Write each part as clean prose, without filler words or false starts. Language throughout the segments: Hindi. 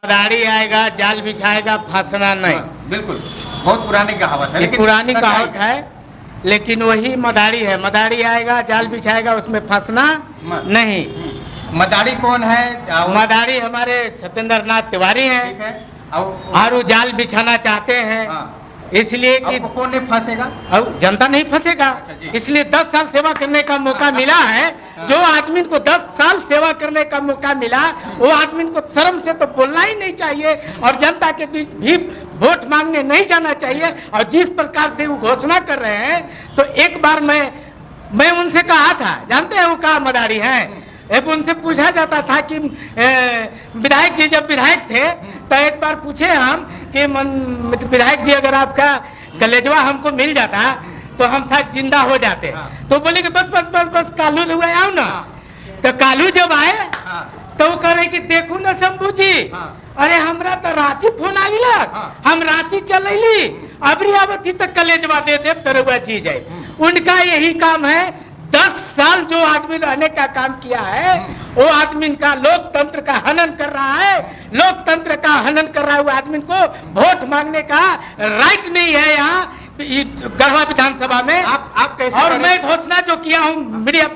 मदारी आएगा जाल बिछाएगा फंसना नहीं। बिल्कुल, बहुत पुरानी कहावत है, ये लेकिन पुरानी सच्चाई कहावत है, लेकिन वही मदारी है। मदारी आएगा जाल बिछाएगा, उसमें फंसना नहीं। मदारी कौन है? मदारी हमारे सत्येंद्र नाथ तिवारी हैं। ठीक है। और वो जाल बिछाना चाहते हैं, इसलिए कि कौन नहीं फंसेगा? और जनता नहीं फंसेगा। इसलिए 10 साल सेवा करने का मौका मिला है। जो आदमी को 10 साल सेवा करने का मौका मिला, वो आदमी को शर्म से तो बोलना ही नहीं चाहिए और जनता के बीच भी वोट मांगने नहीं जाना चाहिए। और जिस प्रकार से वो घोषणा कर रहे हैं, तो एक बार मैं उनसे कहा था, जानते हैं वो कहा मदारी हैं, एक उनसे पूछा जाता था कि विधायक जी जब विधायक थे तो एक बार पूछे हम कि विधायक जी अगर आपका कलेजवा हमको मिल जाता तो हम शायद जिंदा हो जाते। तो बोले कि बस बस बस बस कालू हुआ आओ ना। तो कालू जब आए तो वो कह रहे कि देखू ना शंभू जी, अरे हमरा तो रांची फोन आ गया, हम रांची चलैली, अबरी आवती तक कलेजवा दे दे तरुआ चीज है। उनका यही काम है। 10 साल जो आदमी रहने का काम किया है, वो आदमी का लोकतंत्र का हनन कर रहा है। लोकतंत्र का हनन कर रहा है वो आदमी को वोट मांगने का राइट नहीं है यहाँ गढ़वा विधानसभा में। आप कैसे? और मैं घोषणा जो किया हूँ मीडिया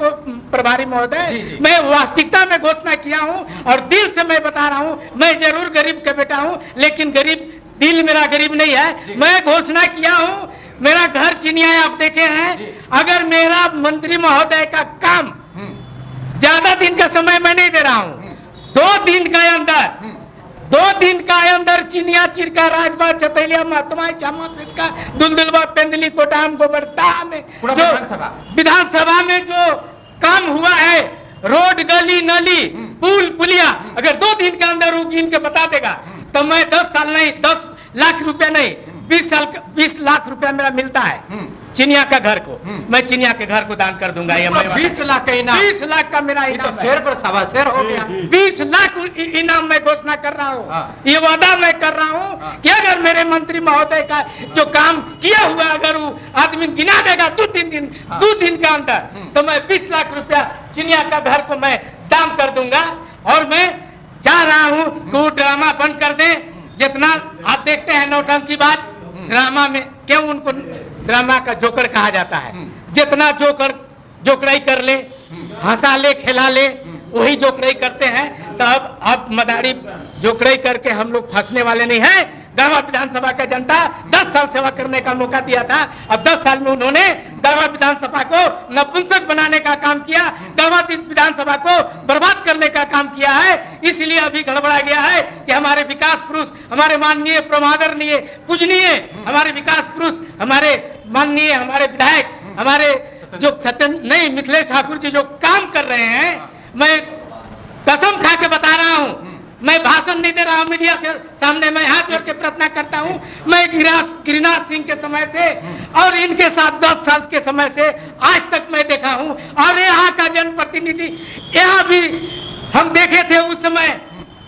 प्रभारी महोदय, मैं वास्तविकता में घोषणा किया हूँ और दिल से मैं बता रहा हूँ, मैं जरूर गरीब का बेटा हूँ, लेकिन गरीब दिल मेरा गरीब नहीं है। मैं घोषणा किया हूँ, मेरा घर चिनिया आप देखे हैं। अगर मेरा मंत्री महोदय का काम ज्यादा दिन का समय मैं नहीं दे रहा हूँ, 2 दिन का अंदर चिनिया चिरका राजबाग चतैलिया महतमा चामा पिस्का दुलदुलवा पेंदली कोटाम गोबरता में जो विधानसभा में जो काम हुआ है, रोड गली नली पुल पुलिया, अगर 2 दिन के अंदर वो गिन के बता देगा तो मैं 10 साल नहीं 10 लाख रुपया नहीं 20 लाख रुपया मेरा मिलता है चिनिया का घर को, मैं चिनिया के घर को दान कर दूंगा। ये 20 लाख का इनाम, 20 लाख का मेरा इनाम तो शेर पर सवा शेर हो गया। 20 लाख इनाम मैं घोषणा कर रहा हूँ। ये वादा मैं कर रहा हूँ कि अगर मेरे मंत्री महोदय का जो काम किया हुआ अगर वो आदमी गिना देगा 2 दिन के अंदर, तो मैं 20 लाख रुपया चिनिया का घर को मैं दान कर दूंगा। और मैं चाह रहा हूँ कि वो ड्रामा बंद कर दे। जितना आप देखते हैं नौटंकीबाज ड्रामा में, क्यों उनको ड्रामा का जोकर कहा जाता है? जितना जोकड़ाई कर ले, हंसा ले, खिला ले, वही जोकड़ाई करते हैं। तो अब मदारी जोकड़ाई करके हम लोग फंसने वाले नहीं हैं। गढ़वा विधानसभा का जनता 10 साल सेवा करने का मौका दिया था। अब 10 साल में उन्होंने गढ़वा विधानसभा को नपुंसक बनाने का काम किया, गढ़वा विधानसभा को बर्बाद करने का काम किया है। इसलिए अभी गड़बड़ा गया है कि हमारे विकास पुरुष, हमारे माननीय प्रमादरणीय पूजनीय हमारे विकास पुरुष, हमारे माननीय हमारे विधायक, हमारे जो नहीं मिथिलेश ठाकुर जी जो काम कर रहे हैं, मैं कसम खा के बता रहा हूँ, मैं भाषण नहीं दे रहा हूँ मीडिया के सामने, मैं हाथ जोड़ के प्रार्थना करता हूँ। मैं गिरिराज सिंह के समय से और इनके साथ 10 साल के समय से आज तक मैं देखा हूँ। और यहाँ का जनप्रतिनिधि, यहाँ भी हम देखे थे उस समय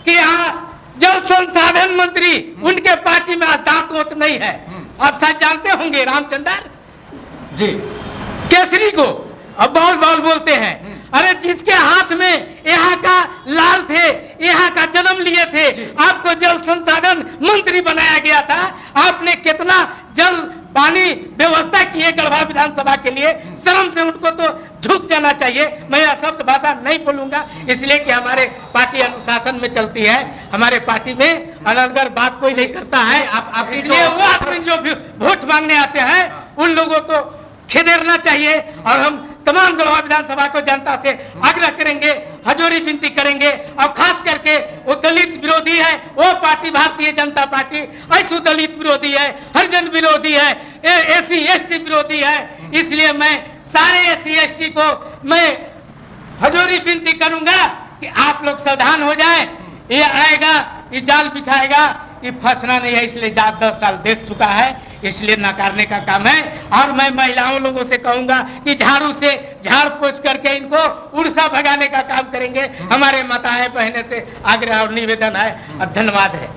कि यहाँ जल संसाधन मंत्री, उनके पार्टी में दांत वोत नहीं है। आप शायद जानते होंगे रामचंद्र जी केसरी को, अब बाल बोलते हैं। अरे जिसके हाथ में यहाँ का लाल थे, यहाँ का जन्म लिए थे, आपको जल संसाधन मंत्री बनाया गया था। आपने कितना जल पानी व्यवस्था की है गढ़वा विधानसभा के लिए, शर्म से उनको तो झुक जाना चाहिए। मैं अशब्द भाषा नहीं बोलूंगा, इसलिए कि हमारे पार्टी अनुशासन में चलती है। हमारे पार्टी में अनर्गल बात कोई नहीं करता है। आप इसलिए वो आदमी जो वोट मांगने आते हैं उन लोगों को खदेड़ना चाहिए। और हम तमाम गढ़वा विधानसभा को जनता से आग्रह करेंगे, हजोरी विनती करेंगे। और खास करके वो दलित विरोधी है, वो पार्टी भारतीय जनता पार्टी ऐसु दलित विरोधी है, हरिजन विरोधी है, SC ST विरोधी है। इसलिए मैं सारे SC ST को मैं हजोरी विनती करूंगा कि आप लोग सावधान हो जाएं। ये आएगा, ये जाल बिछाएगा, ये फंसना नहीं है। इसलिए 10 साल देख चुका है, इसलिए नकारने का काम है। और मैं महिलाओं लोगों से कहूंगा कि झाड़ू से झाड़ पोछ करके इनको उड़सा भगाने का काम करेंगे। हमारे माताएं बहनें से आग्रह और निवेदन है और धन्यवाद है।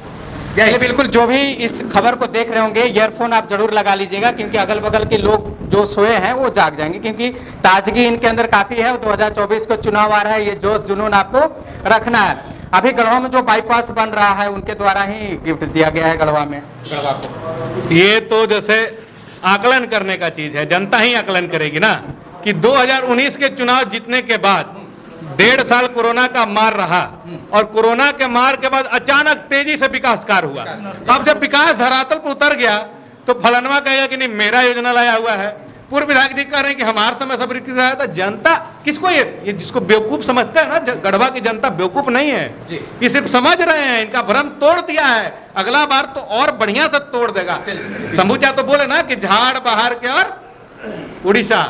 चलिए, बिल्कुल जो भी इस खबर को देख रहे होंगे, ईयरफोन आप जरूर लगा लीजिएगा, क्योंकि अगल बगल के लोग जो सोए हैं वो जाग जाएंगे, क्योंकि ताजगी इनके अंदर काफी है। 2024 को चुनाव आ रहा है, ये जोश जुनून आपको रखना है। अभी गढ़वा में जो बाईपास बन रहा है उनके द्वारा ही गिफ्ट दिया गया है गढ़वा में, गढ़वा को। ये तो जैसे आकलन करने का चीज है, जनता ही आकलन करेगी ना कि 2019 के चुनाव जीतने के बाद 1.5 साल कोरोना का मार रहा और कोरोना के मार के बाद अचानक तेजी से विकास कार्य हुआ। अब जब विकास धरातल पर उतर गया तो फलनवा कहेगा कि नहीं मेरा योजना लाया हुआ है, पूर्व विधायक जी कह रहे हैं कि हमारे समय सब रीति आया था। जनता किसको ये जिसको बेवकूफ समझते हैं ना, गढ़वा की जनता बेवकूफ नहीं है, ये सिर्फ समझ रहे हैं, इनका भ्रम तोड़ दिया है, अगला बार तो और बढ़िया से तोड़ देगा। शंभू चाचा तो बोले ना कि झाड़ बहार के और उड़ीसा